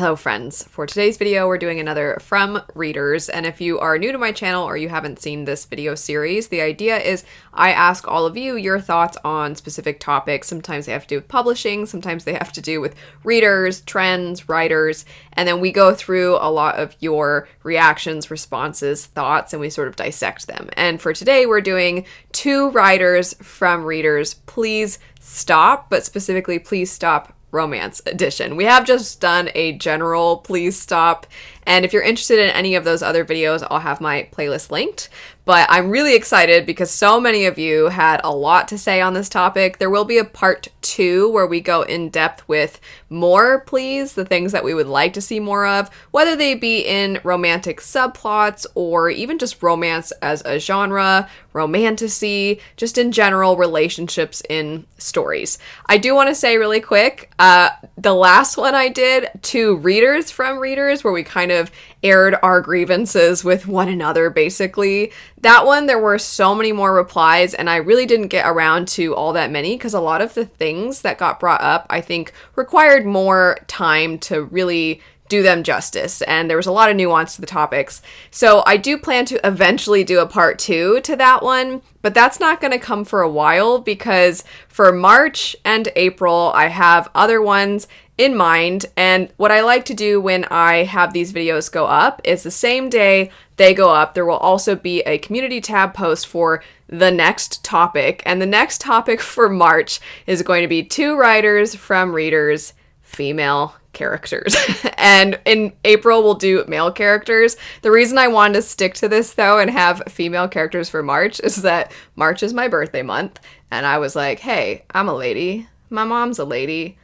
Hello friends, for today's video we're doing another From Readers, and if you are new to my channel or you haven't seen this video series, the idea is I ask all of you your thoughts on specific topics. Sometimes they have to do with publishing, sometimes they have to do with readers, trends, writers, and then we go through a lot of your reactions, responses, thoughts, and we sort of dissect them. And for today we're doing 2 writers from readers. Please stop, but specifically please stop romance edition. We have just done a general please stop, and if you're interested in any of those other videos, I'll have my playlist linked. But I'm really excited because so many of you had a lot to say on this topic. There will be a part 2 where we go in depth with more please, the things that we would like to see more of, whether they be in romantic subplots or even just romance as a genre, romantasy, just in general relationships in stories. I do want to say really quick, the last one I did, 2 readers from readers, where we kind of aired our grievances with one another, basically. That one, there were so many more replies, and I really didn't get around to all that many because a lot of the things that got brought up, I think, required more time to really do them justice, and there was a lot of nuance to the topics. So I do plan to eventually do a part 2 to that one, but that's not going to come for a while because for March and April, I have other ones in mind, and what I like to do when I have these videos go up is the same day they go up, there will also be a community tab post for the next topic, and the next topic for March is going to be 2 writers from readers, female characters. And in April we'll do male characters. The reason I wanted to stick to this though and have female characters for March is that March is my birthday month, and I was like, hey, I'm a lady, my mom's a lady,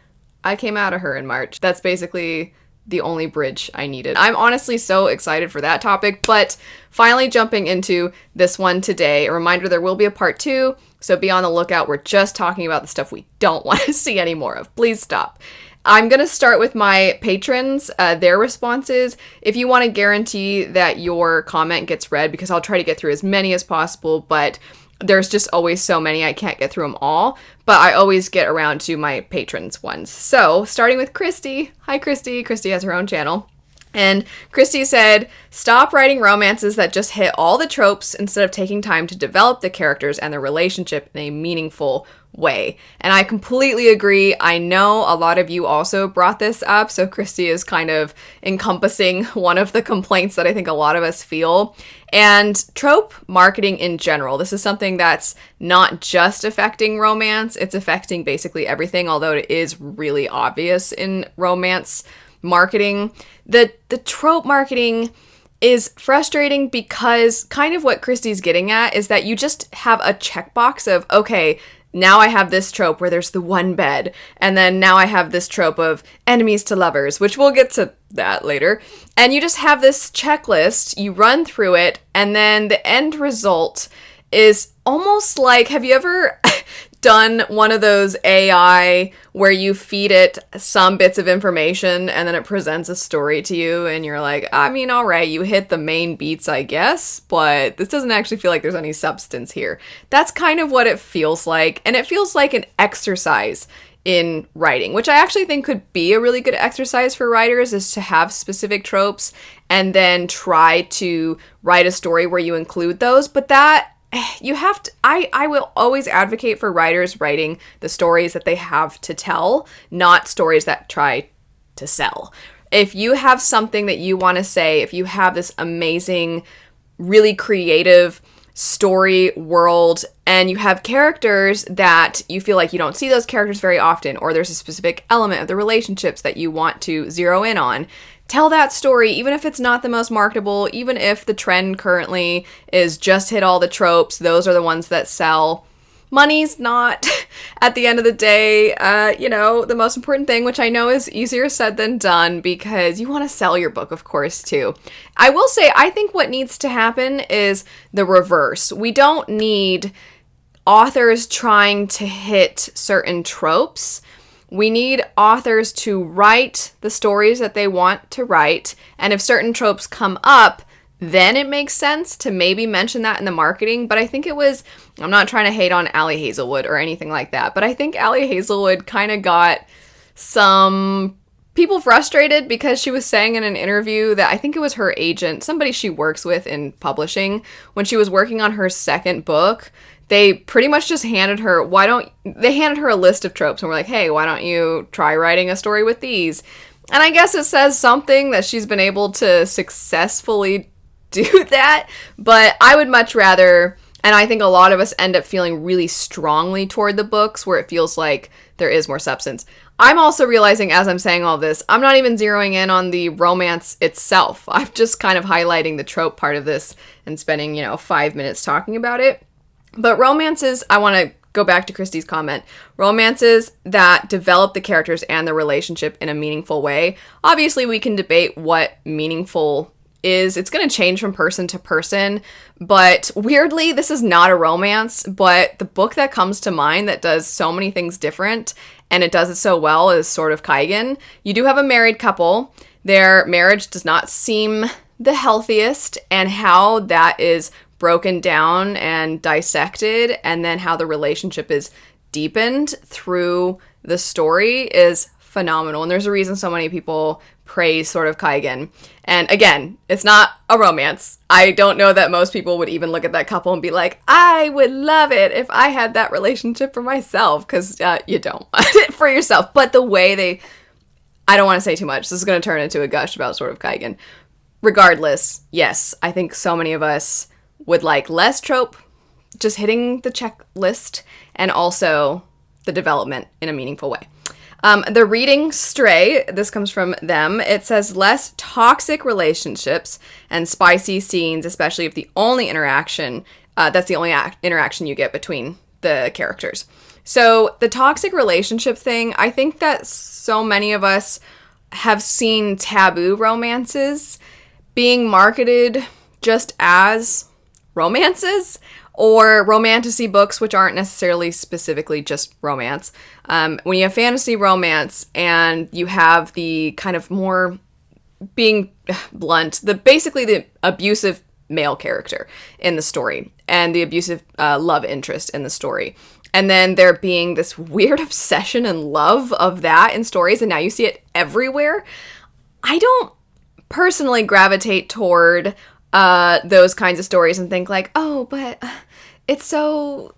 I came out of her in March. That's basically the only bridge I needed. I'm honestly so excited for that topic, but finally jumping into this one today, a reminder there will be a part 2, so be on the lookout. We're just talking about the stuff we don't want to see any more of. Please stop. I'm going to start with my patrons, their responses. If you want to guarantee that your comment gets read, because I'll try to get through as many as possible, but there's just always so many, I can't get through them all, but I always get around to my patrons ones. So, starting with Christy. Hi, Christy. Christy has her own channel. And Christy said, stop writing romances that just hit all the tropes instead of taking time to develop the characters and their relationship in a meaningful way. And I completely agree. I know a lot of you also brought this up, so Christy is kind of encompassing one of the complaints that I think a lot of us feel. And trope marketing in general, this is something that's not just affecting romance, it's affecting basically everything, although it is really obvious in romance marketing. The trope marketing is frustrating because kind of what Christy's getting at is that you just have a checkbox of, okay, now I have this trope where there's the one bed, and then now I have this trope of enemies to lovers, which we'll get to that later. And you just have this checklist, you run through it, and then the end result is almost like, have you ever done one of those AI where you feed it some bits of information and then it presents a story to you and you're like, I mean, all right, you hit the main beats, I guess, but this doesn't actually feel like there's any substance here. That's kind of what it feels like, and it feels like an exercise in writing, which I actually think could be a really good exercise for writers, is to have specific tropes and then try to write a story where you include those, but that you have to, I will always advocate for writers writing the stories that they have to tell, not stories that try to sell. If you have something that you want to say, if you have this amazing, really creative story world, and you have characters that you feel like you don't see those characters very often, or there's a specific element of the relationships that you want to zero in on, tell that story, even if it's not the most marketable, even if the trend currently is just hit all the tropes, those are the ones that sell. Money's not, at the end of the day, the most important thing, which I know is easier said than done because you want to sell your book, of course, too. I will say, I think what needs to happen is the reverse. We don't need authors trying to hit certain tropes. We need authors to write the stories that they want to write, and if certain tropes come up, then it makes sense to maybe mention that in the marketing. But I think it was, I'm not trying to hate on Allie Hazelwood or anything like that, but I think Allie Hazelwood kind of got some people frustrated because she was saying in an interview that I think it was her agent, somebody she works with in publishing, when she was working on her second book, they pretty much just handed her a list of tropes and were like, hey, why don't you try writing a story with these? And I guess it says something that she's been able to successfully do that, but I would much rather, and I think a lot of us end up feeling really strongly toward the books where it feels like there is more substance. I'm also realizing as I'm saying all this, I'm not even zeroing in on the romance itself. I'm just kind of highlighting the trope part of this and spending, 5 minutes talking about it. But romances, I want to go back to Christy's comment, romances that develop the characters and the relationship in a meaningful way. Obviously, we can debate what meaningful is. It's going to change from person to person, but weirdly, this is not a romance, but the book that comes to mind that does so many things different, and it does it so well, is Sword of Kaigen. You do have a married couple. Their marriage does not seem the healthiest, and how that is broken down and dissected, and then how the relationship is deepened through the story is phenomenal. And there's a reason so many people praise Sword of Kaigen. And again, it's not a romance. I don't know that most people would even look at that couple and be like, I would love it if I had that relationship for myself, because you don't want it for yourself. But the way I don't want to say too much. This is going to turn into a gush about Sword of Kaigen. Regardless, yes, I think so many of us would like less trope, just hitting the checklist, and also the development in a meaningful way. The reading Stray, this comes from them. It says less toxic relationships and spicy scenes, especially if the only interaction, that's the only interaction you get between the characters. So the toxic relationship thing, I think that so many of us have seen taboo romances being marketed just as romances, or romantasy books, which aren't necessarily specifically just romance. When you have fantasy romance and you have the kind of more, being blunt, basically the abusive male character in the story and the abusive love interest in the story. And then there being this weird obsession and love of that in stories, and now you see it everywhere. I don't personally gravitate toward those kinds of stories and think like, oh, but it's so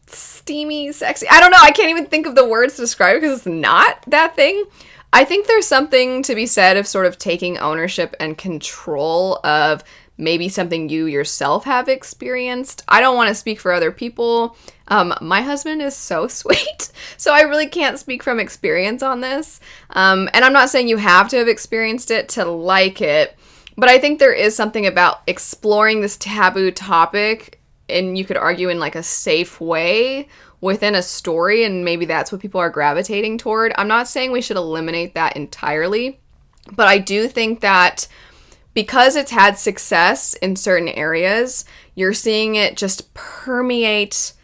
steamy, sexy. I don't know. I can't even think of the words to describe it because it's not that thing. I think there's something to be said of sort of taking ownership and control of maybe something you yourself have experienced. I don't want to speak for other people. My husband is so sweet, so I really can't speak from experience on this. And I'm not saying you have to have experienced it to like it, but I think there is something about exploring this taboo topic, and you could argue in like a safe way within a story, and maybe that's what people are gravitating toward. I'm not saying we should eliminate that entirely, but I do think that because it's had success in certain areas, you're seeing it just permeate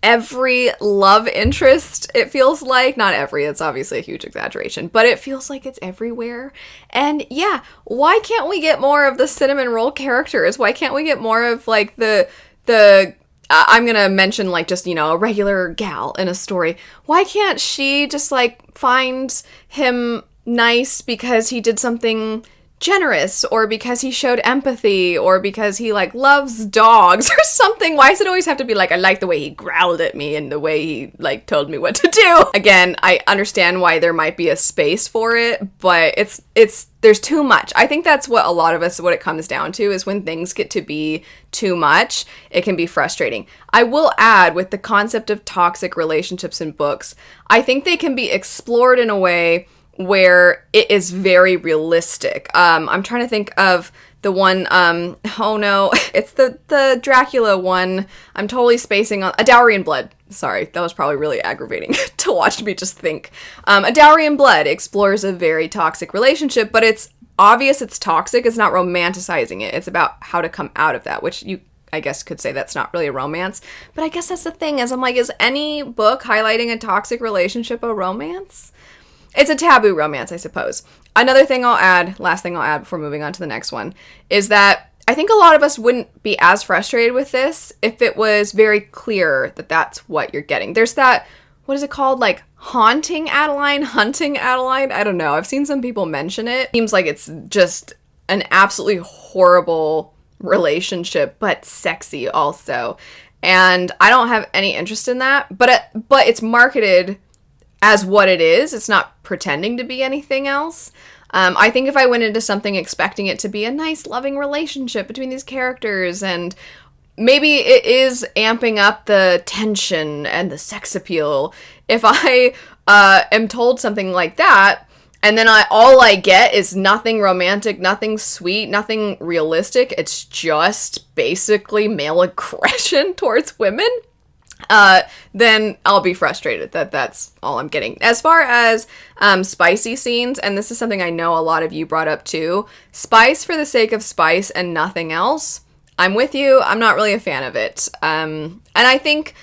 every love interest, it feels like. Not every, it's obviously a huge exaggeration, but it feels like it's everywhere. And yeah, why can't we get more of the cinnamon roll characters? Why can't we get more of like the I'm gonna mention like just, a regular gal in a story. Why can't she just like find him nice because he did something generous, or because he showed empathy, or because he like loves dogs or something? Why does it always have to be like, I like the way he growled at me and the way he like told me what to do? Again, I understand why there might be a space for it, but there's too much. I think that's what a lot of us, what it comes down to, is when things get to be too much, it can be frustrating. I will add, with the concept of toxic relationships in books, I think they can be explored in a way where it is very realistic. I'm trying to think of the one, oh no, it's the Dracula one. I'm totally spacing on A Dowry in Blood. Sorry, that was probably really aggravating to watch me just think. A Dowry in Blood explores a very toxic relationship, but it's obvious it's toxic. It's not romanticizing it. It's about how to come out of that, which you, I guess, could say that's not really a romance. But I guess that's the thing, is I'm like, is any book highlighting a toxic relationship a romance? It's a taboo romance, I suppose. Another thing I'll add, last thing I'll add before moving on to the next one, is that I think a lot of us wouldn't be as frustrated with this if it was very clear that that's what you're getting. There's that, what is it called? Like haunting Adeline, hunting Adeline? I don't know. I've seen some people mention it. Seems like it's just an absolutely horrible relationship, but sexy also. And I don't have any interest in that, but it's marketed as what it is. It's not pretending to be anything else. I think if I went into something expecting it to be a nice, loving relationship between these characters, and maybe it is amping up the tension and the sex appeal, if I am told something like that, and then all I get is nothing romantic, nothing sweet, nothing realistic, it's just basically male aggression towards women, then I'll be frustrated that that's all I'm getting. As far as spicy scenes, and this is something I know a lot of you brought up too, spice for the sake of spice and nothing else, I'm with you. I'm not really a fan of it. And I think,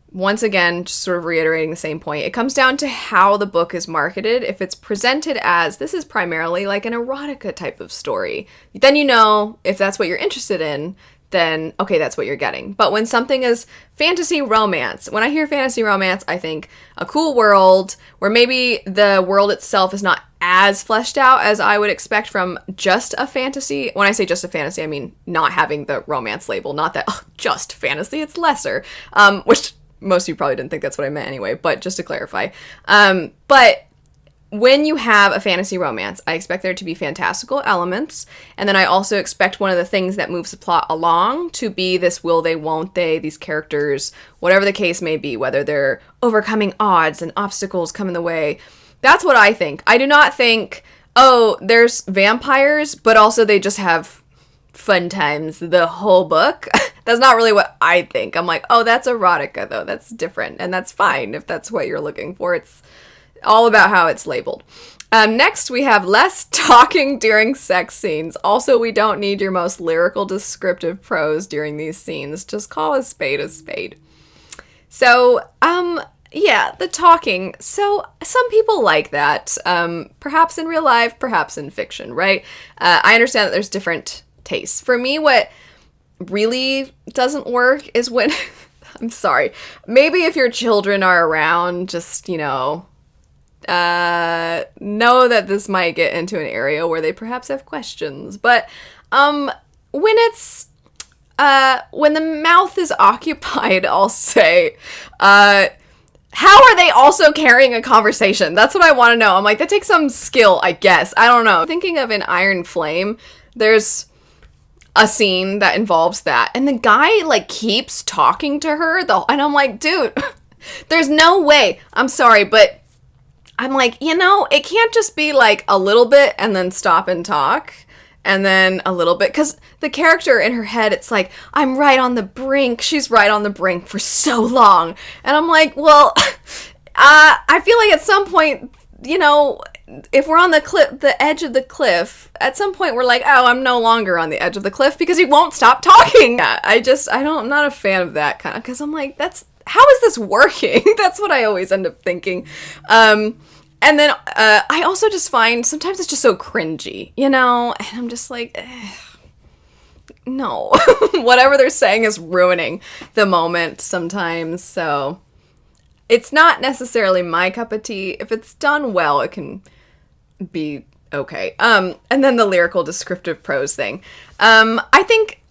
once again, just sort of reiterating the same point, it comes down to how the book is marketed. If it's presented as, this is primarily like an erotica type of story, then you know if that's what you're interested in, then okay, that's what you're getting. But when something is fantasy romance, when I hear fantasy romance, I think a cool world where maybe the world itself is not as fleshed out as I would expect from just a fantasy. When I say just a fantasy, I mean not having the romance label, not that just fantasy, it's lesser, which most of you probably didn't think that's what I meant anyway, but just to clarify. But when you have a fantasy romance, I expect there to be fantastical elements, and then I also expect one of the things that moves the plot along to be this will they, won't they, these characters, whatever the case may be, whether they're overcoming odds and obstacles come in the way. That's what I think. I do not think, oh, there's vampires, but also they just have fun times the whole book. That's not really what I think. I'm like, oh, that's erotica, though. That's different, and that's fine if that's what you're looking for. It's all about how it's labeled. Next, we have less talking during sex scenes. Also, we don't need your most lyrical descriptive prose during these scenes. Just call a spade a spade. So, yeah, the talking. So, some people like that. Perhaps in real life, perhaps in fiction, right? I understand that there's different tastes. For me, what really doesn't work is when, I'm sorry, maybe if your children are around, just, know that this might get into an area where they perhaps have questions. But when it's when the mouth is occupied, I'll say, how are they also carrying a conversation? That's what I want to know. I'm like, that takes some skill, I guess. I don't know. Thinking of an Iron Flame, there's a scene that involves that, and the guy like keeps talking to her and I'm like, dude, there's no way. I'm sorry, but I'm like, it can't just be like a little bit and then stop and talk and then a little bit, because the character in her head, it's like, I'm right on the brink. She's right on the brink for so long. And I'm like, well, I feel like at some point, if we're on the edge of the cliff, at some point we're like, oh, I'm no longer on the edge of the cliff because he won't stop talking. I'm not a fan of that kind of, because I'm like, how is this working? That's what I always end up thinking. And then I also just find sometimes it's just so cringy, and I'm just like, no. Whatever they're saying is ruining the moment sometimes, so it's not necessarily my cup of tea. If it's done well, it can be okay. And then the lyrical descriptive prose thing. I think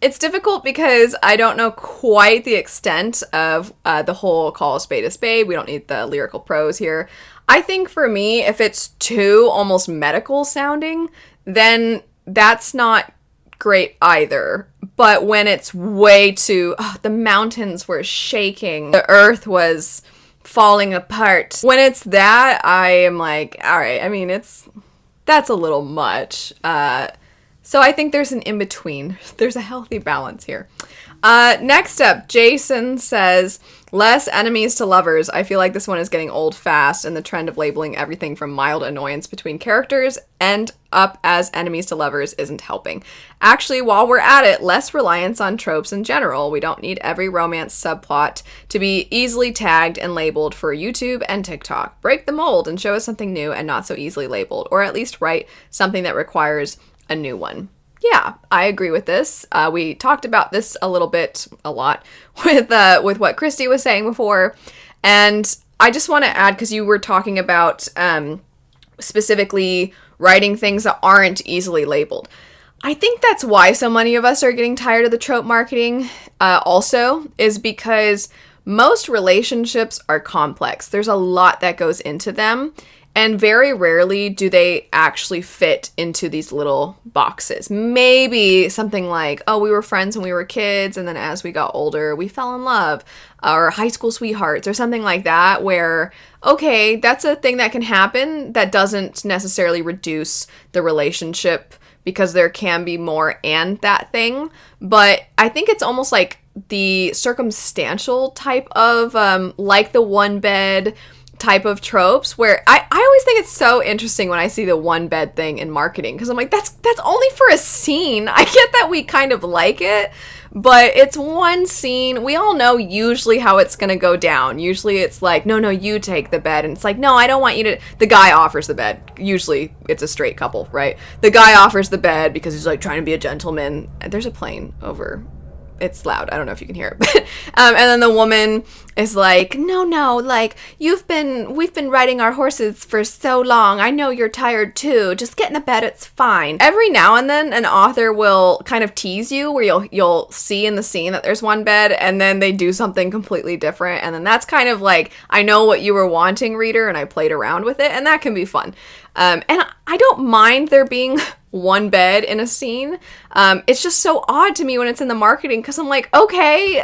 it's difficult because I don't know quite the extent of the whole call a spade. We don't need the lyrical prose here. I think for me, if it's too almost medical sounding, then that's not great either. But when it's way too, the mountains were shaking, the earth was falling apart. When it's that, I am like, all right, I mean, that's a little much. So I think there's an in-between. There's a healthy balance here. Next up, Jason says, less enemies to lovers. I feel like this one is getting old fast, and the trend of labeling everything from mild annoyance between characters and up as enemies to lovers isn't helping. Actually, while we're at it, less reliance on tropes in general. We don't need every romance subplot to be easily tagged and labeled for YouTube and TikTok. Break the mold and show us something new and not so easily labeled, or at least write something that requires a new one. Yeah, I agree with this. We talked about this a lot, with what Christy was saying before, and I just want to add, because you were talking about specifically writing things that aren't easily labeled. I think that's why so many of us are getting tired of the trope marketing also, is because most relationships are complex. There's a lot that goes into them, and very rarely do they actually fit into these little boxes. Maybe something like, oh, we were friends when we were kids, and then as we got older, we fell in love, or high school sweethearts, or something like that, where, okay, that's a thing that can happen that doesn't necessarily reduce the relationship, because there can be more and that thing. But I think it's almost like the circumstantial type of, like the one bed type of tropes, where I always think it's so interesting when I see the one bed thing in marketing, because I'm like, that's only for a scene. I get that we kind of like it, but it's one scene. We all know usually how it's gonna go down. Usually it's like, no, you take the bed, and it's like, no, I don't want you to. The guy offers the bed. Usually it's a straight couple, right? The guy offers the bed because he's like trying to be a gentleman. There's a plane over. It's loud. I don't know if you can hear it. But, and then the woman is like, no, like, we've been riding our horses for so long. I know you're tired too. Just get in the bed. It's fine. Every now and then an author will kind of tease you, where you'll see in the scene that there's one bed, and then they do something completely different. And then that's kind of like, I know what you were wanting, reader, and I played around with it, and that can be fun. And I don't mind there being one bed in a scene. It's just so odd to me when it's in the marketing, because I'm like, okay,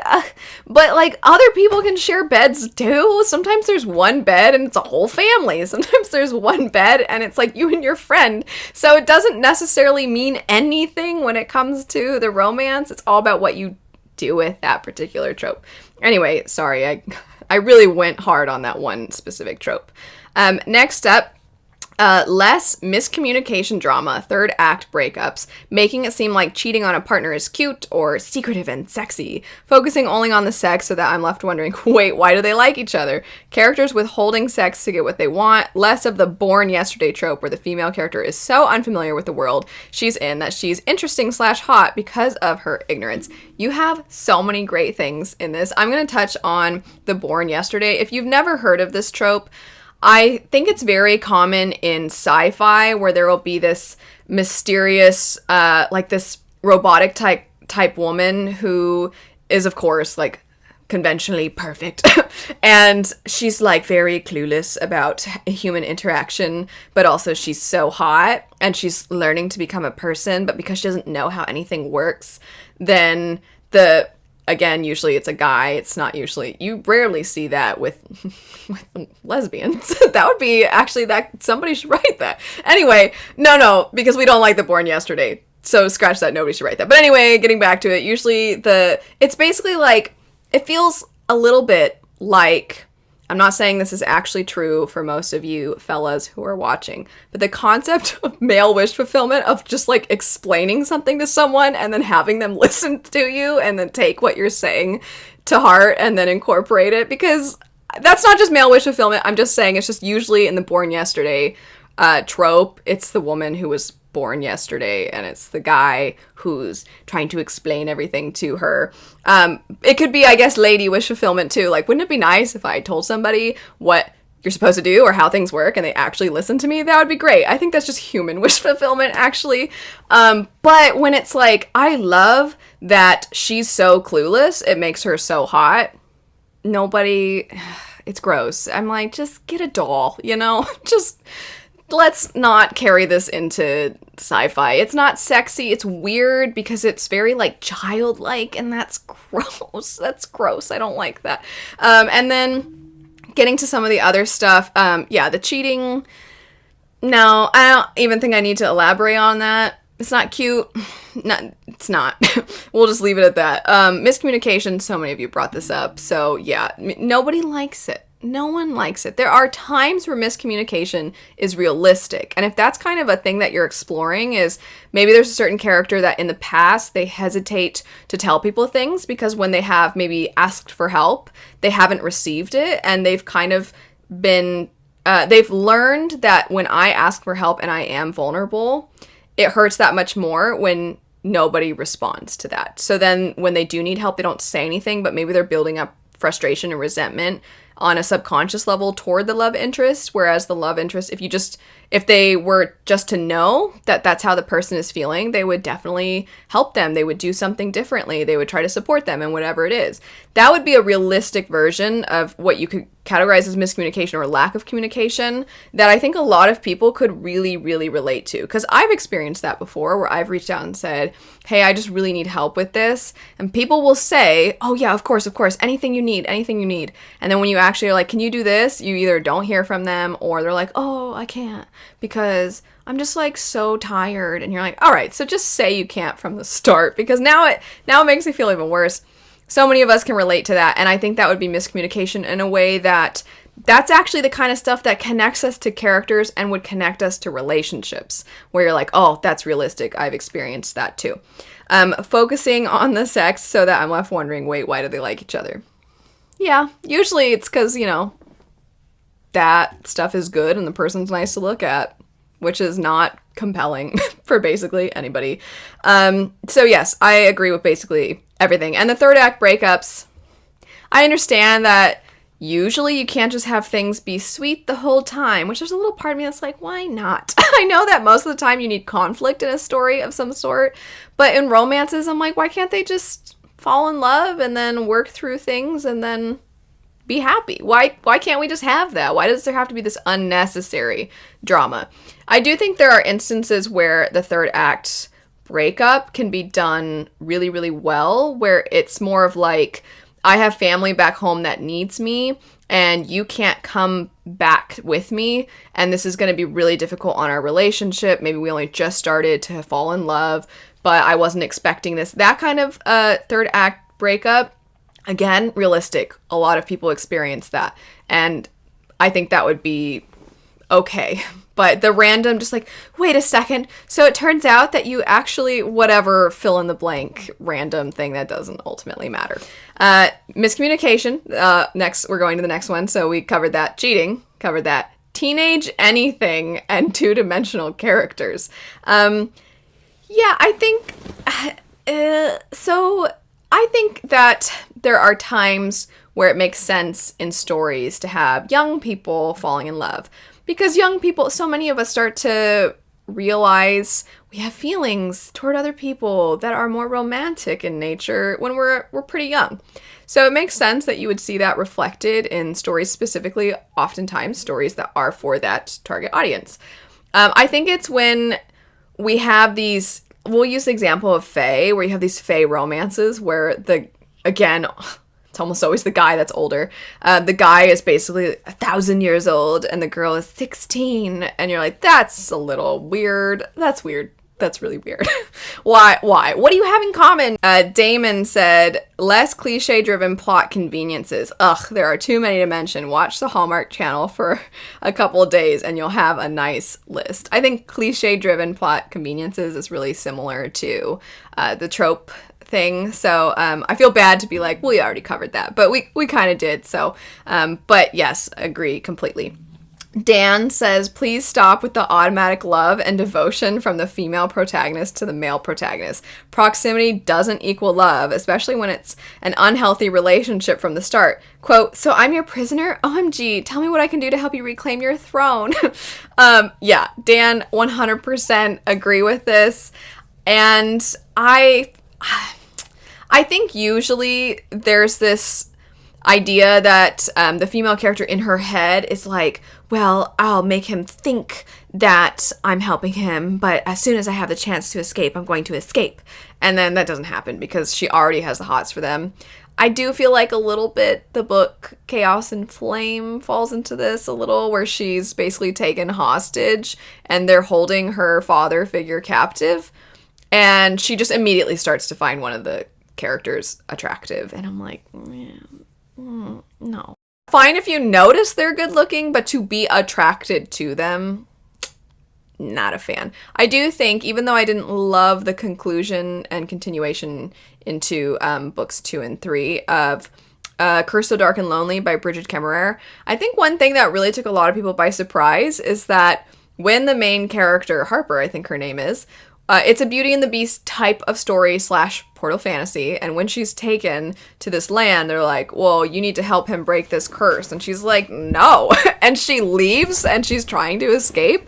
but like other people can share beds too. Sometimes there's one bed and it's a whole family. Sometimes there's one bed and it's like you and your friend. So it doesn't necessarily mean anything when it comes to the romance. It's all about what you do with that particular trope. Anyway, sorry, I really went hard on that one specific trope. Next up, less miscommunication drama, third act breakups, making it seem like cheating on a partner is cute or secretive and sexy, focusing only on the sex so that I'm left wondering, wait, why do they like each other? Characters withholding sex to get what they want, less of the born yesterday trope where the female character is so unfamiliar with the world she's in that she's interesting/hot because of her ignorance. You have so many great things in this. I'm going to touch on the born yesterday. If you've never heard of this trope, I think it's very common in sci-fi, where there will be this mysterious, like this robotic type woman who is, of course, like conventionally perfect. And she's like very clueless about human interaction, but also she's so hot and she's learning to become a person. But because she doesn't know how anything works, then again, usually it's a guy. It's not usually, you rarely see that with lesbians. That would be actually, that somebody should write that. Anyway, no, because we don't like the born yesterday. So scratch that, nobody should write that. But anyway, getting back to it, usually it's basically like, it feels a little bit like, I'm not saying this is actually true for most of you fellas who are watching, but the concept of male wish fulfillment, of just like explaining something to someone and then having them listen to you and then take what you're saying to heart and then incorporate it, because that's not just male wish fulfillment. I'm just saying it's just usually in the born yesterday trope, it's the woman who was born yesterday and it's the guy who's trying to explain everything to her. It could be, I guess, lady wish fulfillment too. Like, wouldn't it be nice if I told somebody what you're supposed to do or how things work and they actually listen to me? That would be great. I think that's just human wish fulfillment, actually. But when it's like, I love that she's so clueless, it makes her so hot. It's gross. I'm like, just get a doll, just let's not carry this into sci-fi. It's not sexy. It's weird because it's very like childlike, and that's gross. That's gross. I don't like that. And then getting to some of the other stuff. The cheating. No, I don't even think I need to elaborate on that. It's not cute. No, it's not. We'll just leave it at that. Miscommunication. So many of you brought this up. So yeah, nobody likes it. No one likes it. There are times where miscommunication is realistic. And if that's kind of a thing that you're exploring, is maybe there's a certain character that in the past they hesitate to tell people things because when they have maybe asked for help, they haven't received it. And they've kind of been, they've learned that when I ask for help and I am vulnerable, it hurts that much more when nobody responds to that. So then when they do need help, they don't say anything, but maybe they're building up frustration and resentment on a subconscious level toward the love interest, whereas the love interest, if they were just to know that that's how the person is feeling, they would definitely help them. They would do something differently. They would try to support them in whatever it is. That would be a realistic version of what you could categorize as miscommunication or lack of communication that I think a lot of people could really, really relate to. Because I've experienced that before where I've reached out and said, hey, I just really need help with this. And people will say, oh yeah, of course, anything you need. And then when you actually are like, can you do this? You either don't hear from them or they're like, oh, I can't because I'm just like so tired. And you're like, all right, so just say you can't from the start, because now it makes me feel even worse. So many of us can relate to that, and I think that would be miscommunication in a way that's actually the kind of stuff that connects us to characters and would connect us to relationships, where you're like, oh, that's realistic. I've experienced that too. Focusing on the sex so that I'm left wondering, wait, why do they like each other? Yeah, usually it's because, that stuff is good and the person's nice to look at, which is not compelling for basically anybody. So yes, I agree with basically everything. And the third act breakups, I understand that usually you can't just have things be sweet the whole time, which there's a little part of me that's like, why not? I know that most of the time you need conflict in a story of some sort, but in romances, I'm like, why can't they just fall in love and then work through things and then be happy? Why can't we just have that? Why does there have to be this unnecessary drama? I do think there are instances where the third act breakup can be done really, really well, where it's more of like, I have family back home that needs me and you can't come back with me, and this is going to be really difficult on our relationship. Maybe we only just started to fall in love, but I wasn't expecting this. That kind of third act breakup, again, realistic. A lot of people experience that, and I think that would be okay. But the random, just like, wait a second, so it turns out that you actually, whatever, fill in the blank random thing that doesn't ultimately matter. Miscommunication, next, we're going to the next one. So we covered that. Cheating, covered that. Teenage anything and two-dimensional characters. Yeah, I think, so I think that there are times where it makes sense in stories to have young people falling in love. Because young people, so many of us start to realize we have feelings toward other people that are more romantic in nature when we're pretty young. So it makes sense that you would see that reflected in stories, specifically, oftentimes stories that are for that target audience. I think it's when we have these, we'll use the example of fae, where you have these fae romances where again, it's almost always the guy that's older. The guy is basically 1,000 years old and the girl is 16. And you're like, that's a little weird. That's weird. That's really weird. Why? What do you have in common? Damon said, less cliche-driven plot conveniences. Ugh, there are too many to mention. Watch the Hallmark Channel for a couple of days and you'll have a nice list. I think cliche-driven plot conveniences is really similar to the trope thing. So I feel bad to be like, well, we already covered that, but we kind of did. So, but yes, agree completely. Dan says, please stop with the automatic love and devotion from the female protagonist to the male protagonist. Proximity doesn't equal love, especially when it's an unhealthy relationship from the start. Quote, so I'm your prisoner? OMG, tell me what I can do to help you reclaim your throne. Yeah, Dan, 100% agree with this. And I think usually there's this idea that the female character in her head is like, well, I'll make him think that I'm helping him, but as soon as I have the chance to escape, I'm going to escape. And then that doesn't happen because she already has the hots for them. I do feel like a little bit the book Chaos and Flame falls into this a little, where she's basically taken hostage and they're holding her father figure captive. And she just immediately starts to find one of the characters attractive. And I'm like, no. Fine if you notice they're good looking, but to be attracted to them, not a fan. I do think, even though I didn't love the conclusion and continuation into books 2 and 3 of Curse So Dark and Lonely by Bridget Kemmerer, I think one thing that really took a lot of people by surprise is that when the main character, Harper, I think her name is, It's a Beauty and the Beast type of story / portal fantasy. And when she's taken to this land, they're like, well, you need to help him break this curse. And she's like, no. And she leaves and she's trying to escape.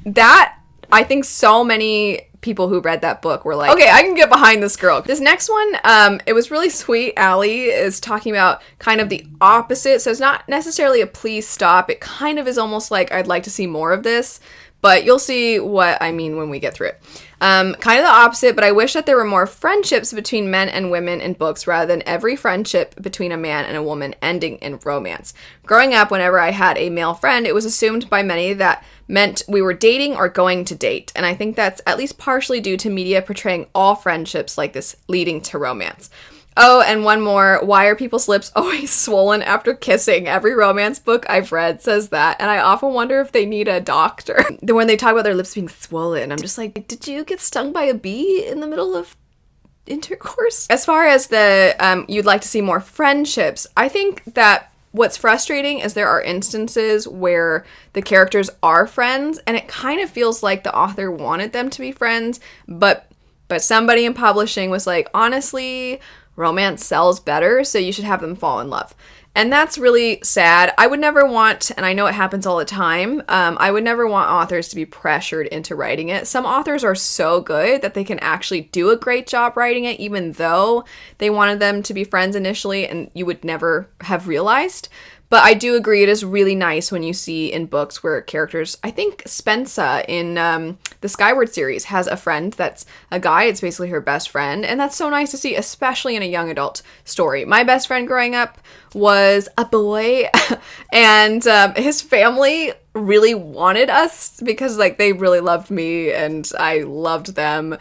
That, I think so many people who read that book were like, okay, I can get behind this girl. This next one, it was really sweet. Allie is talking about kind of the opposite. So it's not necessarily a please stop. It kind of is almost like I'd like to see more of this. But you'll see what I mean when we get through it. Kind of the opposite, but I wish that there were more friendships between men and women in books rather than every friendship between a man and a woman ending in romance. Growing up, whenever I had a male friend, it was assumed by many that meant we were dating or going to date. And I think that's at least partially due to media portraying all friendships like this leading to romance. Oh, and one more. Why are people's lips always swollen after kissing? Every romance book I've read says that, and I often wonder if they need a doctor. When they talk about their lips being swollen, I'm just like, did you get stung by a bee in the middle of intercourse? As far as the, you'd like to see more friendships, I think that what's frustrating is there are instances where the characters are friends, and it kind of feels like the author wanted them to be friends, but somebody in publishing was like, honestly, romance sells better, so you should have them fall in love. And that's really sad. I would never want, and I know it happens all the time, I would never want authors to be pressured into writing it. Some authors are so good that they can actually do a great job writing it, even though they wanted them to be friends initially and you would never have realized. But I do agree it is really nice when you see in books where characters, I think Spensa in the Skyward series has a friend that's a guy. It's basically her best friend. And that's so nice to see, especially in a young adult story. My best friend growing up was a boy and his family really wanted us because like they really loved me and I loved them.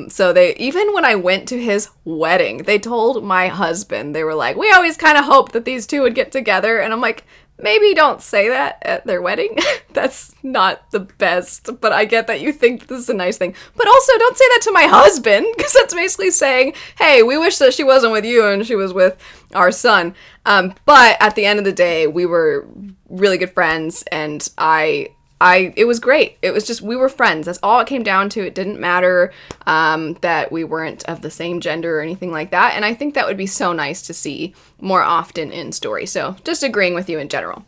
So they, even when I went to his wedding, they told my husband, they were like, we always kind of hoped that these two would get together. And I'm like, maybe don't say that at their wedding. That's not the best, but I get that you think this is a nice thing. But also don't say that to my husband, because that's basically saying, hey, we wish that she wasn't with you and she was with our son. But at the end of the day, we were really good friends, and it was great. It was just, we were friends. That's all it came down to. It didn't matter that we weren't of the same gender or anything like that. And I think that would be so nice to see more often in stories. So just agreeing with you in general.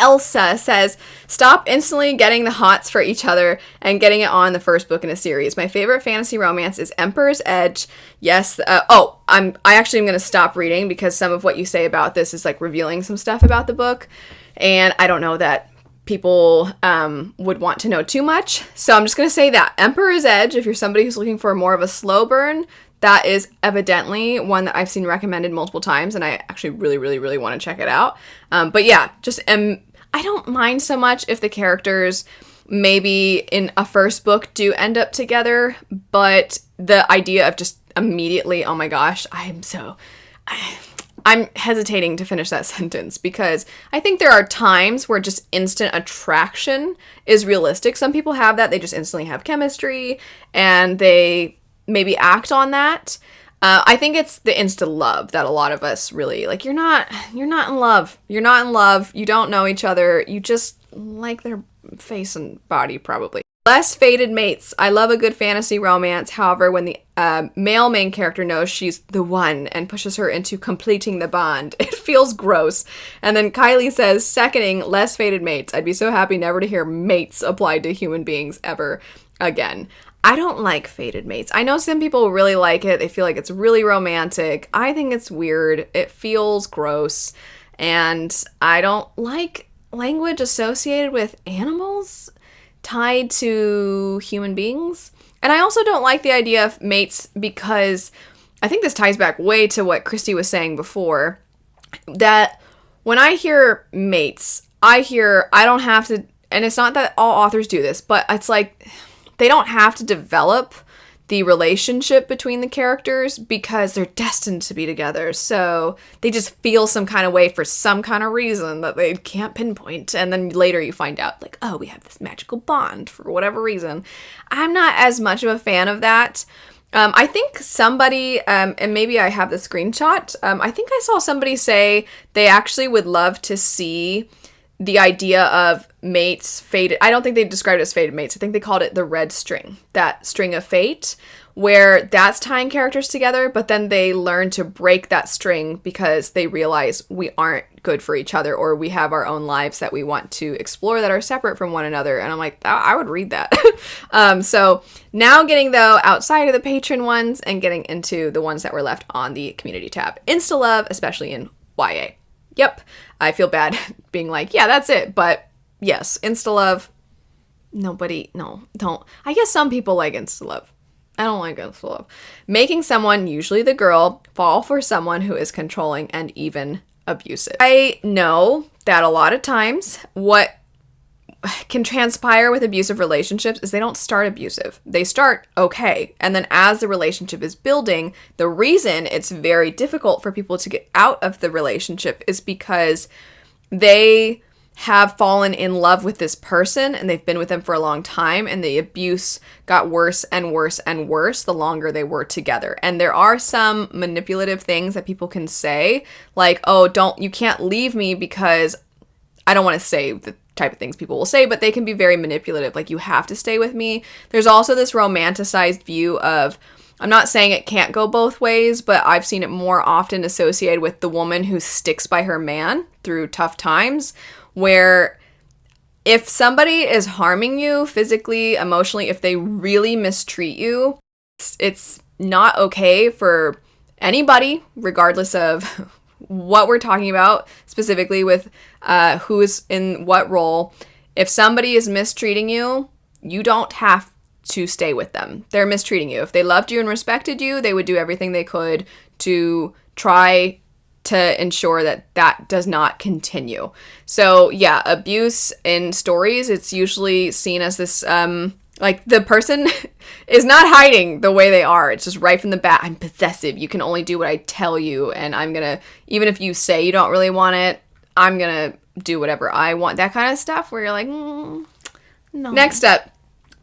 Elsa says, stop instantly getting the hots for each other and getting it on the first book in a series. My favorite fantasy romance is Emperor's Edge. Yes. I actually am going to stop reading because some of what you say about this is like revealing some stuff about the book. And I don't know that people would want to know too much. So I'm just going to say that Emperor's Edge, if you're somebody who's looking for more of a slow burn, that is evidently one that I've seen recommended multiple times, and I actually really, really, really want to check it out. But yeah, just I don't mind so much if the characters maybe in a first book do end up together, but the idea of just immediately, oh my gosh, I'm hesitating to finish that sentence because I think there are times where just instant attraction is realistic. Some people have that. They just instantly have chemistry and they maybe act on that. I think it's the instant love that a lot of us really like. You're not in love. You're not in love. You don't know each other. You just like their face and body probably. Less fated mates. I love a good fantasy romance. However, when the male main character knows she's the one and pushes her into completing the bond, it feels gross. And then Kylie says, seconding less fated mates. I'd be so happy never to hear mates applied to human beings ever again. I don't like fated mates. I know some people really like it. They feel like it's really romantic. I think it's weird. It feels gross. And I don't like language associated with animals tied to human beings. And I also don't like the idea of mates because I think this ties back way to what Christy was saying before, that when I hear mates, I don't have to, and it's not that all authors do this, but it's like they don't have to develop the relationship between the characters because they're destined to be together. So they just feel some kind of way for some kind of reason that they can't pinpoint. And then later you find out like, oh, we have this magical bond for whatever reason. I'm not as much of a fan of that. I think somebody, and maybe I have the screenshot, I think I saw somebody say they actually would love to see the idea of mates fated. I don't think they described it as fated mates. I think they called it the red string, that string of fate, where that's tying characters together, but then they learn to break that string because they realize we aren't good for each other, or we have our own lives that we want to explore that are separate from one another. And I'm like, I would read that. So now getting, though, outside of the patron ones and getting into the ones that were left on the community tab. Insta-love, especially in YA. Yep, I feel bad being like, yeah, that's it. But yes, Insta-love, don't. I guess some people like Insta-love. I don't like Insta-love. Making someone, usually the girl, fall for someone who is controlling and even abusive. I know that a lot of times what can transpire with abusive relationships is they don't start abusive. They start okay. And then as the relationship is building, the reason it's very difficult for people to get out of the relationship is because they have fallen in love with this person and they've been with them for a long time, and the abuse got worse and worse and worse the longer they were together. And there are some manipulative things that people can say, like, oh, you can't leave me because I don't want to say the type of things people will say, but they can be very manipulative. Like, you have to stay with me. There's also this romanticized view of, I'm not saying it can't go both ways, but I've seen it more often associated with the woman who sticks by her man through tough times, where if somebody is harming you physically, emotionally, if they really mistreat you, it's not okay for anybody, regardless of what we're talking about, specifically with who is in what role. If somebody is mistreating you, you don't have to stay with them. They're mistreating you. If they loved you and respected you, they would do everything they could to try to ensure that that does not continue. So yeah, abuse in stories, it's usually seen as this, like the person is not hiding the way they are. It's just right from the bat. I'm possessive. You can only do what I tell you. And I'm going to, even if you say you don't really want it, I'm going to do whatever I want. That kind of stuff where you're like, no. Next up,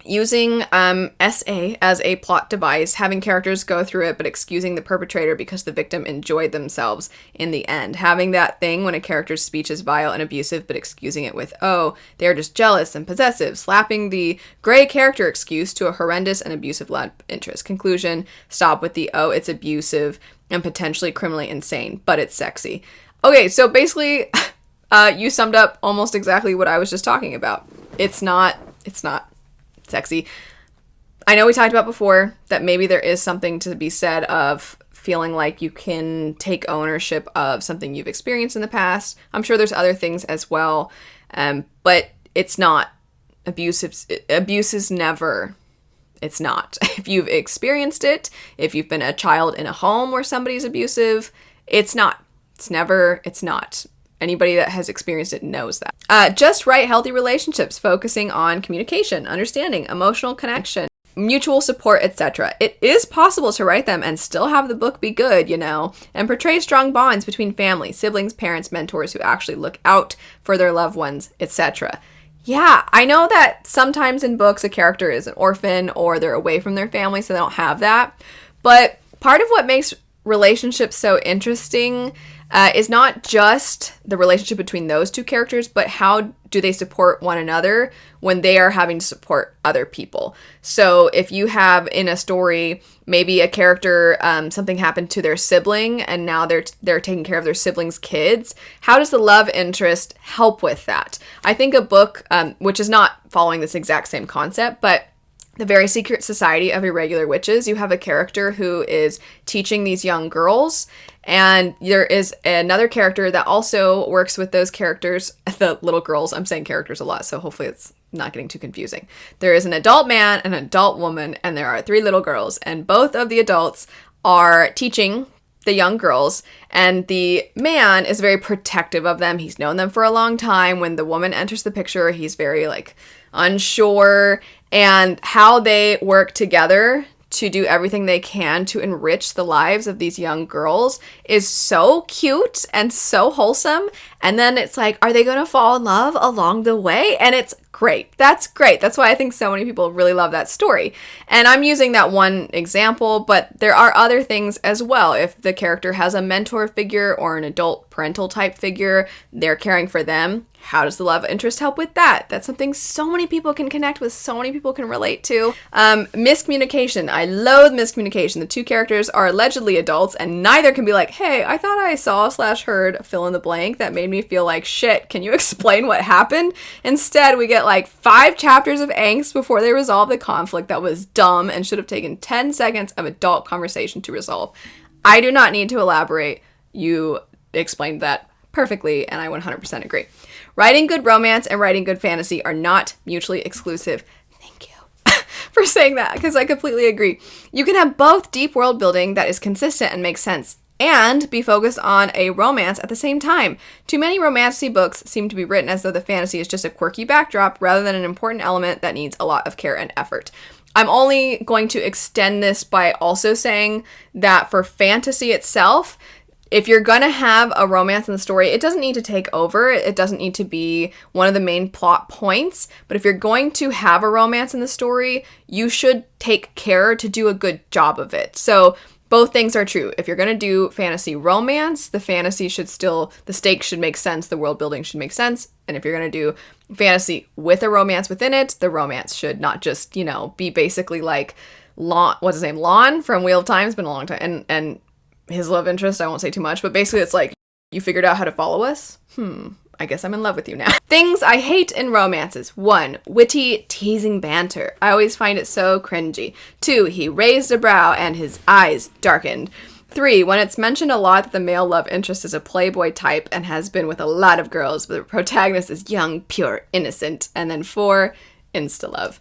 using SA as a plot device, having characters go through it, but excusing the perpetrator because the victim enjoyed themselves in the end. Having that thing when a character's speech is vile and abusive, but excusing it with, oh, they're just jealous and possessive. Slapping the gray character excuse to a horrendous and abusive love interest. Conclusion, stop with the, oh, it's abusive and potentially criminally insane, but it's sexy. Okay, so basically, you summed up almost exactly what I was just talking about. It's not sexy. I know we talked about before that maybe there is something to be said of feeling like you can take ownership of something you've experienced in the past. I'm sure there's other things as well, but it's not abusive. Abuse is never, it's not. If you've experienced it, if you've been a child in a home where somebody's abusive, it's not. It's not. Anybody that has experienced it knows that. Just right, healthy relationships, focusing on communication, understanding, emotional connection, mutual support, etc. It is possible to write them and still have the book be good, and portray strong bonds between family, siblings, parents, mentors who actually look out for their loved ones, etc. Yeah, I know that sometimes in books a character is an orphan or they're away from their family, so they don't have that. But part of what makes relationships so interesting is not just the relationship between those two characters, but how do they support one another when they are having to support other people. So if you have in a story, maybe a character, something happened to their sibling and now they're taking care of their sibling's kids, how does the love interest help with that? I think a book, which is not following this exact same concept, but The Very Secret Society of Irregular Witches, you have a character who is teaching these young girls, and there is another character that also works with those characters, the little girls. I'm saying characters a lot, so hopefully it's not getting too confusing. There is an adult man, an adult woman, and there are 3 little girls, and both of the adults are teaching the young girls, and the man is very protective of them. He's known them for a long time. When the woman enters the picture, he's very unsure, and how they work together to do everything they can to enrich the lives of these young girls is so cute and so wholesome. And then it's like, are they going to fall in love along the way? And it's great. That's great. That's why I think so many people really love that story. And I'm using that one example, but there are other things as well. If the character has a mentor figure or an adult parental type figure. They're caring for them. How does the love interest help with that? That's something so many people can connect with, so many people can relate to. Miscommunication. I loathe miscommunication. The two characters are allegedly adults, and neither can be like, hey, I thought I saw/heard fill in the blank that made me feel like shit. Can you explain what happened? Instead, we get like 5 chapters of angst before they resolve the conflict that was dumb and should have taken 10 seconds of adult conversation to resolve. I do not need to elaborate. You explained that perfectly, and I 100% agree. Writing good romance and writing good fantasy are not mutually exclusive. Thank you for saying that, because I completely agree. You can have both deep world building that is consistent and makes sense, and be focused on a romance at the same time. Too many romantasy books seem to be written as though the fantasy is just a quirky backdrop rather than an important element that needs a lot of care and effort. I'm only going to extend this by also saying that for fantasy itself, if you're gonna have a romance in the story, it doesn't need to take over. It doesn't need to be one of the main plot points. But if you're going to have a romance in the story, you should take care to do a good job of it. So both things are true. If you're gonna do fantasy romance, the fantasy should still, the stakes should make sense, the world building should make sense. And if you're gonna do fantasy with a romance within it, the romance should not just, be basically like Lon, what's his name? Lon from Wheel of Time. It's been a long time. And his love interest, I won't say too much, but basically it's like, you figured out how to follow us? I guess I'm in love with you now. Things I hate in romances. 1, witty, teasing banter. I always find it so cringy. 2, he raised a brow and his eyes darkened. 3, when it's mentioned a lot that the male love interest is a Playboy type and has been with a lot of girls, but the protagonist is young, pure, innocent. And then 4, insta-love.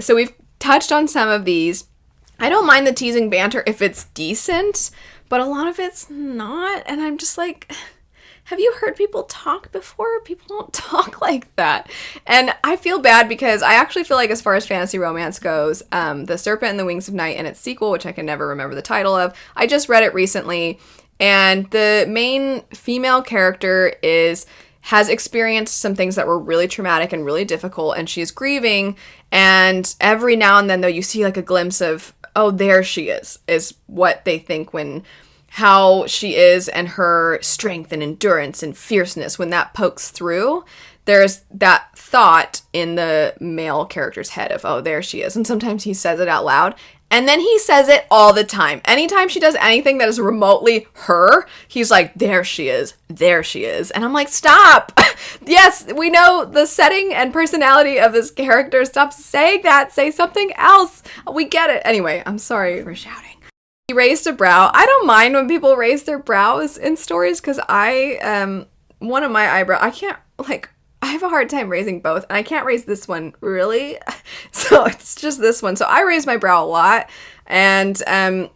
So we've touched on some of these. I don't mind the teasing banter if it's decent, but a lot of it's not. And I'm just like, have you heard people talk before? People don't talk like that. And I feel bad because I actually feel like as far as fantasy romance goes, The Serpent and the Wings of Night and its sequel, which I can never remember the title of, I just read it recently. And the main female character has experienced some things that were really traumatic and really difficult, and she's grieving. And every now and then, though, you see like a glimpse of, oh, there she is what they think when how she is and her strength and endurance and fierceness. When that pokes through, there's that thought in the male character's head of, oh, there she is. And sometimes he says it out loud. And then he says it all the time. Anytime she does anything that is remotely her, he's like, there she is. There she is. And I'm like, stop. Yes, we know the setting and personality of this character. Stop saying that. Say something else. We get it. Anyway, I'm sorry for shouting. He raised a brow. I don't mind when people raise their brows in stories because one of my eyebrows, I have a hard time raising both, and I can't raise this one really, so it's just this one. So I raise my brow a lot, and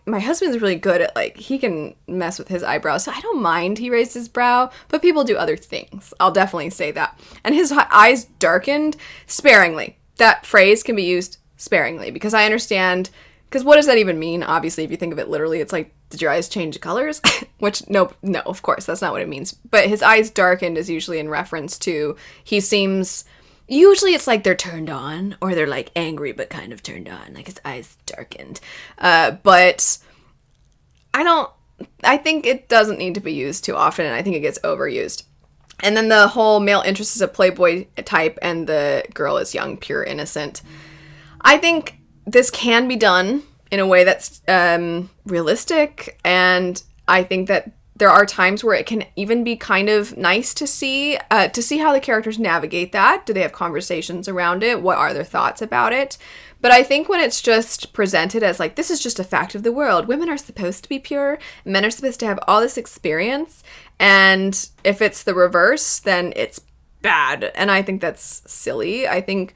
my husband's really good at, he can mess with his eyebrows, so I don't mind he raised his brow, but people do other things. I'll definitely say that. And his eyes darkened sparingly. That phrase can be used sparingly, because I understand, because what does that even mean? Obviously, if you think of it literally, it's like, did your eyes change colors? Which, no, of course, that's not what it means. But his eyes darkened is usually in reference to, usually it's like they're turned on, or they're like angry but kind of turned on, like his eyes darkened. But I think it doesn't need to be used too often, and I think it gets overused. And then the whole male interest is a Playboy type, and the girl is young, pure, innocent. I think this can be done in a way that's realistic, and I think that there are times where it can even be kind of nice to see how the characters navigate that. Do they have conversations around it? What are their thoughts about it? But I think when it's just presented as like, this is just a fact of the world, women are supposed to be pure, men are supposed to have all this experience, and if it's the reverse, then it's bad, and I think that's silly. I think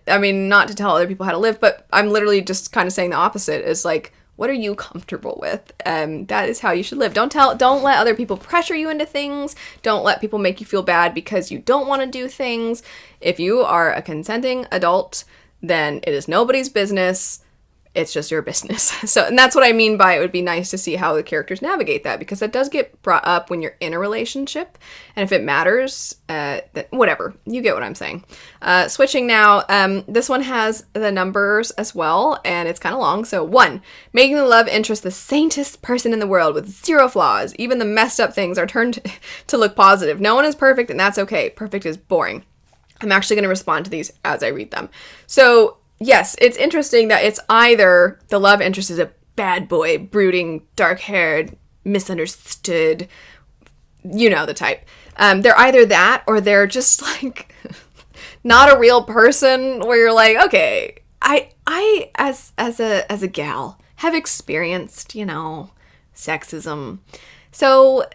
not to tell other people how to live, but I'm literally just kind of saying the opposite. Is like, what are you comfortable with? That is how you should live. Don't let other people pressure you into things. Don't let people make you feel bad because you don't want to do things. If you are a consenting adult, then it is nobody's business it's just your business. So, and that's what I mean by it would be nice to see how the characters navigate that, because that does get brought up when you're in a relationship. And if it matters, whatever, you get what I'm saying. Switching now, this one has the numbers as well, and it's kind of long. So 1, making the love interest the saintest person in the world with 0 flaws. Even the messed up things are turned to look positive. No one is perfect, and that's okay. Perfect is boring. I'm actually going to respond to these as I read them. So yes, it's interesting that it's either the love interest is a bad boy, brooding, dark-haired, misunderstood, you know the type. They're either that, or they're just like not a real person where you're like, okay, I as a gal have experienced, you know, sexism. So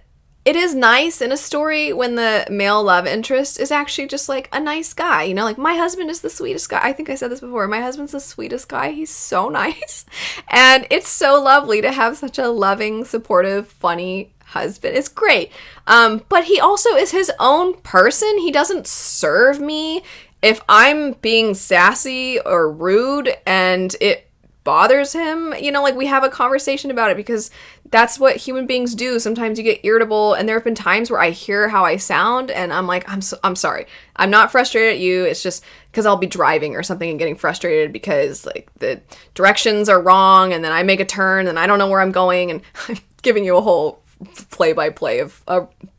it is nice in a story when the male love interest is actually just like a nice guy, you know, like my husband is the sweetest guy. I think I said this before. My husband's the sweetest guy. He's so nice. And it's so lovely to have such a loving, supportive, funny husband. It's great. But he also is his own person. He doesn't serve me. If I'm being sassy or rude and it bothers him, you know, like we have a conversation about it, because that's what human beings do. Sometimes you get irritable, and there have been times where I hear how I sound and I'm like, I'm sorry. I'm not frustrated at you. It's just because I'll be driving or something and getting frustrated because like the directions are wrong, and then I make a turn and I don't know where I'm going, and I'm giving you a whole play-by-play of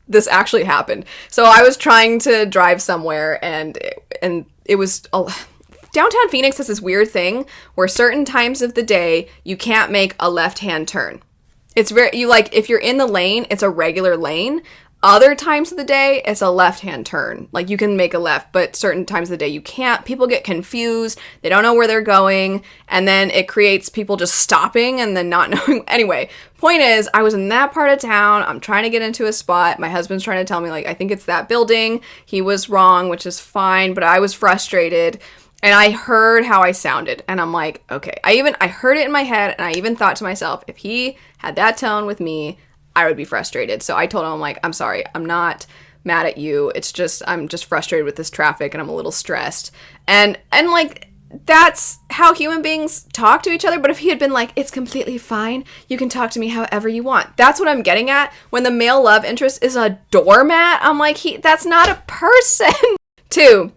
this actually happened. So I was trying to drive somewhere, and it was downtown Phoenix has this weird thing where certain times of the day you can't make a left-hand turn. It's if you're in the lane, it's a regular lane. Other times of the day, it's a left-hand turn. Like you can make a left, but certain times of the day you can't. People get confused. They don't know where they're going. And then it creates people just stopping and then not knowing. Anyway, point is, I was in that part of town. I'm trying to get into a spot. My husband's trying to tell me, like, I think it's that building. He was wrong, which is fine, but I was frustrated. And I heard how I sounded, and I'm like, okay. I heard it in my head, and I even thought to myself, if he had that tone with me, I would be frustrated. So I told him, I'm like, I'm sorry, I'm not mad at you. It's just, I'm just frustrated with this traffic, and I'm a little stressed. And like, that's how human beings talk to each other. But if he had been like, it's completely fine, you can talk to me however you want. That's what I'm getting at. When the male love interest is a doormat, I'm like, that's not a person. 2,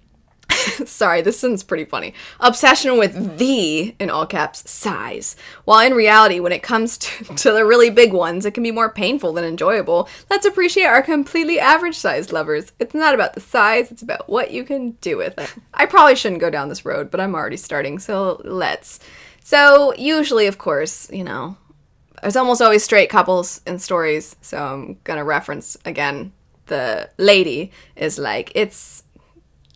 sorry, this sounds pretty funny. Obsession with the, in all caps, size. While in reality, when it comes to the really big ones, it can be more painful than enjoyable. Let's appreciate our completely average sized lovers. It's not about the size, it's about what you can do with it. I probably shouldn't go down this road, but I'm already starting, so let's. So usually, of course, you know, there's almost always straight couples in stories, so I'm gonna reference again. The lady is like, it's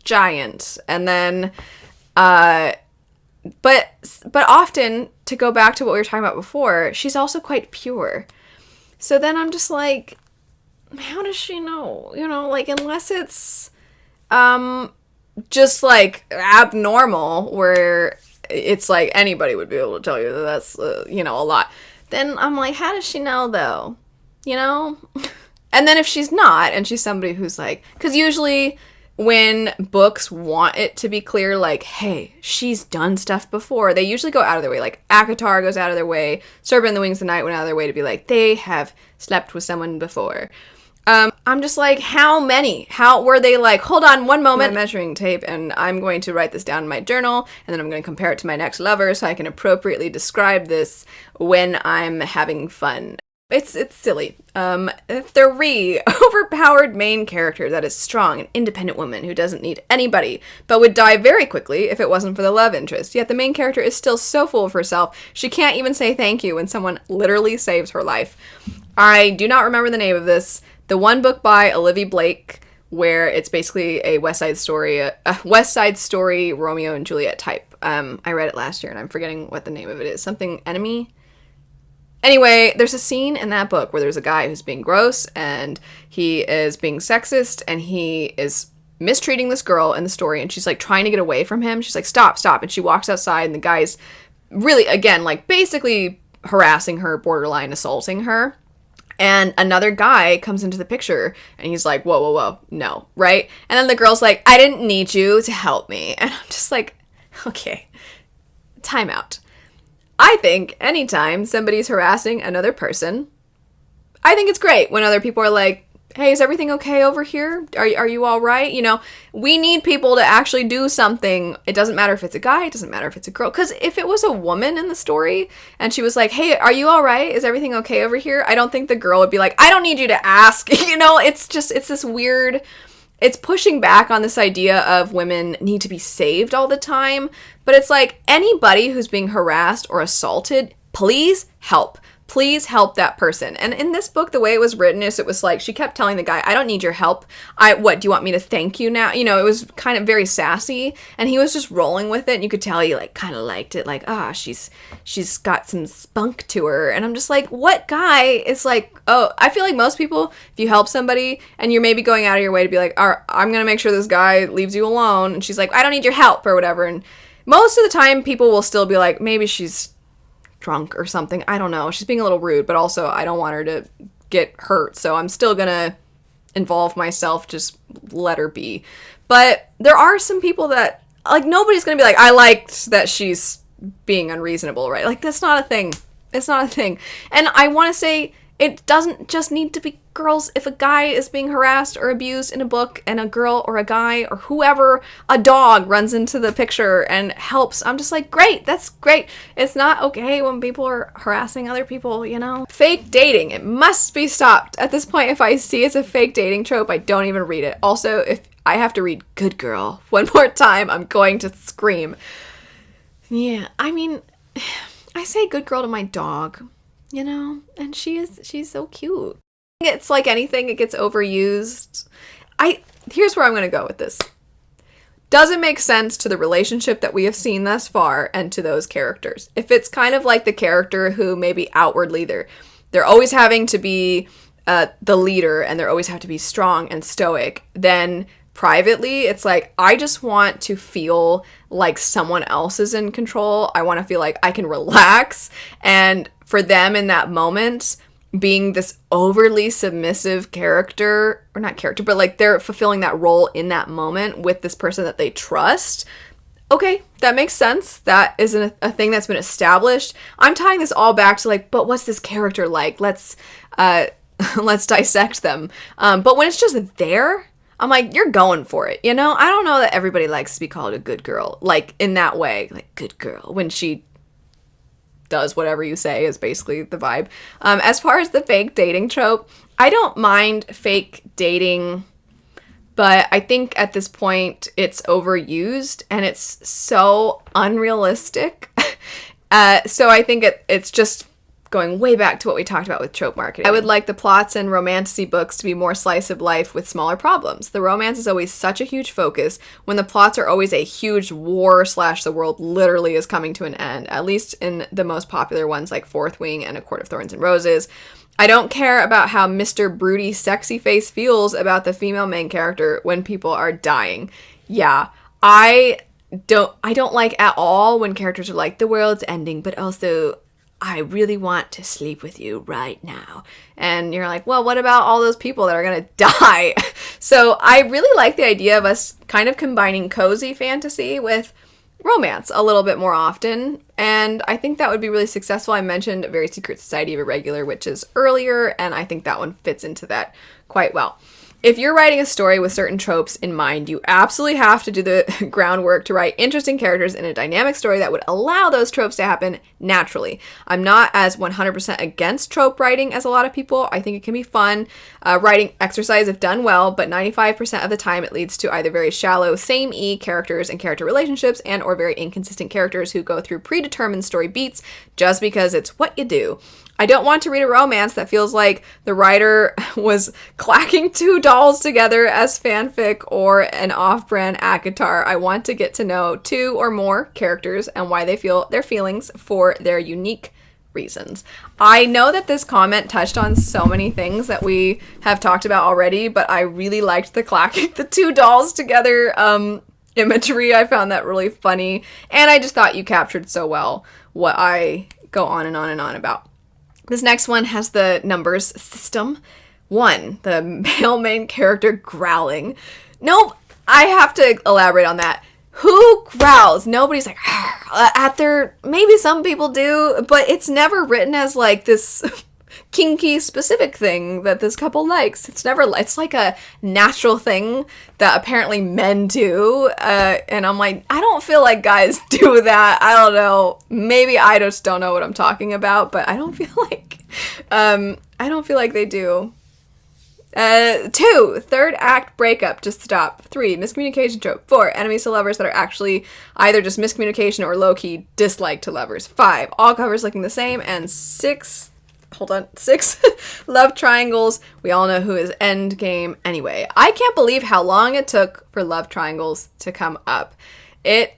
giant, and then but often, to go back to what we were talking about before, she's also quite pure. So then I'm just like, how does she know, you know, like, unless it's just like abnormal where it's like anybody would be able to tell you that that's you know, a lot, then I'm like, how does she know though, you know? And then if she's not, and she's somebody who's like, because usually when books want it to be clear, like, hey, she's done stuff before, they usually go out of their way. Like, ACOTAR goes out of their way. Serpent in the Wings of the Night went out of their way to be like, they have slept with someone before. I'm just like, how many? How were they like, hold on one moment, measuring tape, and I'm going to write this down in my journal, and then I'm going to compare it to my next lover so I can appropriately describe this when I'm having fun. It's silly. 3, overpowered main character that is strong, an independent woman who doesn't need anybody, but would die very quickly if it wasn't for the love interest. Yet the main character is still so full of herself, she can't even say thank you when someone literally saves her life. I do not remember the name of this. The one book by Olivia Blake, where it's basically a West Side Story Romeo and Juliet type. I read it last year, and I'm forgetting what the name of it is. Something Enemy? Anyway, there's a scene in that book where there's a guy who's being gross, and he is being sexist, and he is mistreating this girl in the story, and she's like trying to get away from him. She's like, stop, and she walks outside, and the guy's really, again, like basically harassing her, borderline assaulting her. And another guy comes into the picture, and he's like, whoa, no, right? And then the girl's like, I didn't need you to help me. And I'm just like, okay, time out. I I think anytime somebody's harassing another person, I think it's great when other people are like, hey, is everything okay over here? Are you all right? You know, we need people to actually do something. It doesn't matter if it's a guy. It doesn't matter if it's a girl. Because if it was a woman in the story and she was like, hey, are you all right? Is everything okay over here? I don't think the girl would be like, I don't need you to ask. You know, it's this weird, it's pushing back on this idea of women need to be saved all the time. But it's like, anybody who's being harassed or assaulted, please help. Please help that person. And in this book, the way it was written is it was like, she kept telling the guy, I don't need your help. What, do you want me to thank you now? You know, it was kind of very sassy, and he was just rolling with it. And you could tell he like kind of liked it. Like, she's got some spunk to her. And I'm just like, what guy is like, oh, I feel like most people, if you help somebody and you're maybe going out of your way to be like, I'm going to make sure this guy leaves you alone. And she's like, I don't need your help or whatever. And most of the time people will still be like, maybe she's drunk or something. I don't know. She's being a little rude, but also I don't want her to get hurt. So I'm still gonna involve myself. Just let her be. But there are some people that, like, nobody's gonna be like, I liked that she's being unreasonable, right? Like, that's not a thing. It's not a thing. And I want to say, it doesn't just need to be girls. If a guy is being harassed or abused in a book and a girl or a guy or whoever, a dog runs into the picture and helps, I'm just like, great, that's great. It's not okay when people are harassing other people, you know? Fake dating, it must be stopped. At this point, if I see it's a fake dating trope, I don't even read it. Also, if I have to read good girl one more time, I'm going to scream. Yeah, I mean, I say good girl to my dog, you know, and she's so cute. It's like anything, it gets overused. Here's where I'm going to go with this. Does it make sense to the relationship that we have seen thus far and to those characters? If it's kind of like the character who maybe outwardly they're always having to be the leader and they're always have to be strong and stoic, then privately it's like, I just want to feel like someone else is in control. I want to feel like I can relax, and for them in that moment, being this overly submissive character, or not character, but like they're fulfilling that role in that moment with this person that they trust. Okay, that makes sense. That is a thing that's been established. I'm tying this all back to like, but what's this character like? Let's dissect them. But when it's just there, I'm like, you're going for it, you know? I don't know that everybody likes to be called a good girl, like in that way, like good girl, when she does whatever you say is basically the vibe. As far as the fake dating trope, I don't mind fake dating, but I think at this point it's overused and it's so unrealistic. So I think it's just going way back to what we talked about with trope marketing. I would like the plots and romantasy books to be more slice of life with smaller problems. The romance is always such a huge focus when the plots are always a huge war / the world literally is coming to an end, at least in the most popular ones like Fourth Wing and A Court of Thorns and Roses. I don't care about how Mr. Broody Sexy Face feels about the female main character when people are dying. Yeah, I don't like at all when characters are like, the world's ending, but also I really want to sleep with you right now. And you're like, well, what about all those people that are going to die? So I really like the idea of us kind of combining cozy fantasy with romance a little bit more often. And I think that would be really successful. I mentioned Very Secret Society of Irregular Witches earlier, and I think that one fits into that quite well. If you're writing a story with certain tropes in mind, you absolutely have to do the groundwork to write interesting characters in a dynamic story that would allow those tropes to happen naturally. I'm not as 100% against trope writing as a lot of people. I think it can be fun writing exercise if done well, but 95% of the time it leads to either very shallow, samey characters and character relationships, and or very inconsistent characters who go through predetermined story beats just because it's what you do. I don't want to read a romance that feels like the writer was clacking two dolls together as fanfic or an off-brand ACOTAR. I want to get to know two or more characters and why they feel their feelings for their unique reasons. I know that this comment touched on so many things that we have talked about already, but I really liked the clacking the two dolls together imagery. I found that really funny, and I just thought you captured so well what I go on and on and on about. This next one has the numbers system. 1, the male main character growling. Nope, I have to elaborate on that. who growls? Nobody's like at their, maybe some people do, but it's never written as like this kinky specific thing that this couple likes. It's never, it's like a natural thing that apparently men do, and I'm like, I don't feel like guys do that. I don't know, maybe I just don't know what I'm talking about, but I don't feel like they do. 2, third act breakup, just stop. 3, miscommunication trope. 4, enemies to lovers that are actually either just miscommunication or low-key dislike to lovers. 5, all covers looking the same. And 6, love triangles. We all know who is endgame anyway. I can't believe how long it took for love triangles to come up. Okay,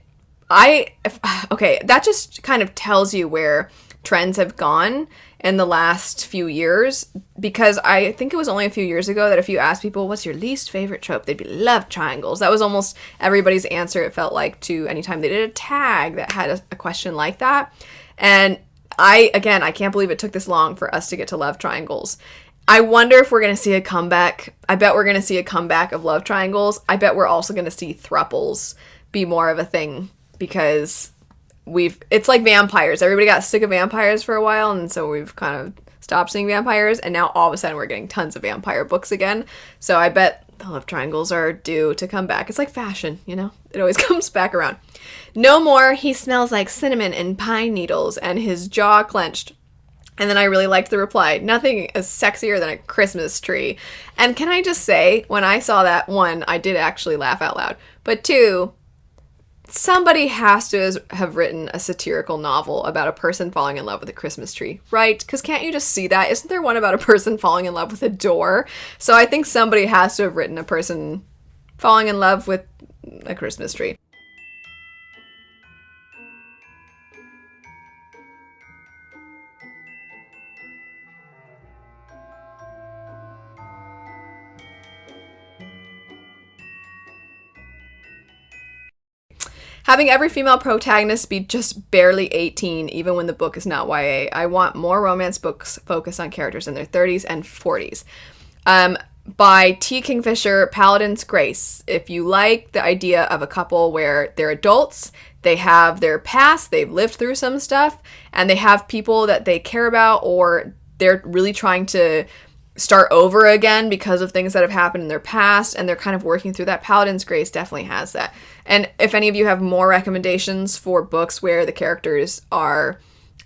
that just kind of tells you where trends have gone in the last few years, because I think it was only a few years ago that if you asked people, what's your least favorite trope, they'd be love triangles. That was almost everybody's answer, it felt like, to anytime they did a tag that had a question like that. And I can't believe it took this long for us to get to love triangles. I wonder if we're going to see a comeback. I bet we're going to see a comeback of love triangles. I bet we're also going to see thruples be more of a thing, because it's like vampires. Everybody got sick of vampires for a while, and so we've kind of stopped seeing vampires, and now all of a sudden we're getting tons of vampire books again. So I bet the love triangles are due to come back. It's like fashion, you know? It always comes back around. No more, he smells like cinnamon and pine needles, and his jaw clenched. And then I really liked the reply. Nothing is sexier than a Christmas tree. And can I just say, when I saw that, 1, I did actually laugh out loud. But 2, somebody has to have written a satirical novel about a person falling in love with a Christmas tree, right? Because can't you just see that? Isn't there one about a person falling in love with a door? So I think somebody has to have written a person falling in love with a Christmas tree. Having every female protagonist be just barely 18, even when the book is not YA. I want more romance books focused on characters in their 30s and 40s. By T. Kingfisher, Paladin's Grace. If you like the idea of a couple where they're adults, they have their past, they've lived through some stuff, and they have people that they care about, or they're really trying to start over again because of things that have happened in their past, and they're kind of working through that. Paladin's Grace definitely has that. And if any of you have more recommendations for books where the characters are,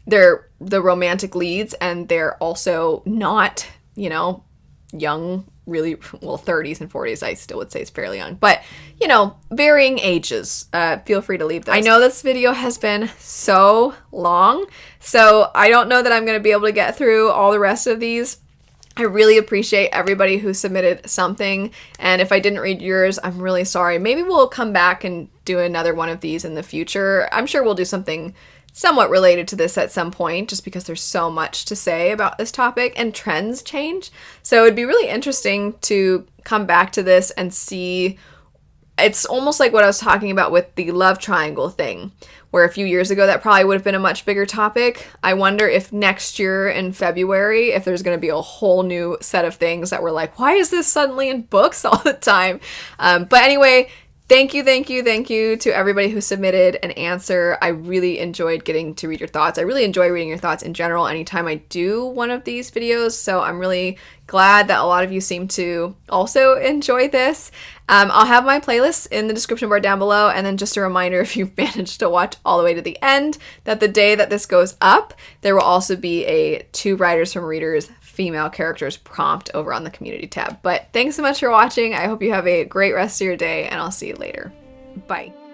they're the romantic leads, and they're also not, you know, young, really, well, 30s and 40s, I still would say it's fairly young, but, you know, varying ages, feel free to leave those. I know this video has been so long, so I don't know that I'm going to be able to get through all the rest of these. I really appreciate everybody who submitted something, and if I didn't read yours, I'm really sorry. Maybe we'll come back and do another one of these in the future. I'm sure we'll do something somewhat related to this at some point, just because there's so much to say about this topic, and trends change. So it'd be really interesting to come back to this and see. It's almost like what I was talking about with the love triangle thing, where a few years ago that probably would have been a much bigger topic. I wonder if next year in February, if there's going to be a whole new set of things that we're like, why is this suddenly in books all the time? But anyway, thank you to everybody who submitted an answer. I really enjoyed getting to read your thoughts. I really enjoy reading your thoughts in general anytime I do one of these videos, so I'm really glad that a lot of you seem to also enjoy this. I'll have my playlists in the description bar down below, and then just a reminder, if you've managed to watch all the way to the end, that the day that this goes up, there will also be a 2 Writers from Readers female characters prompt over on the community tab. But thanks so much for watching. I hope you have a great rest of your day, and I'll see you later. Bye.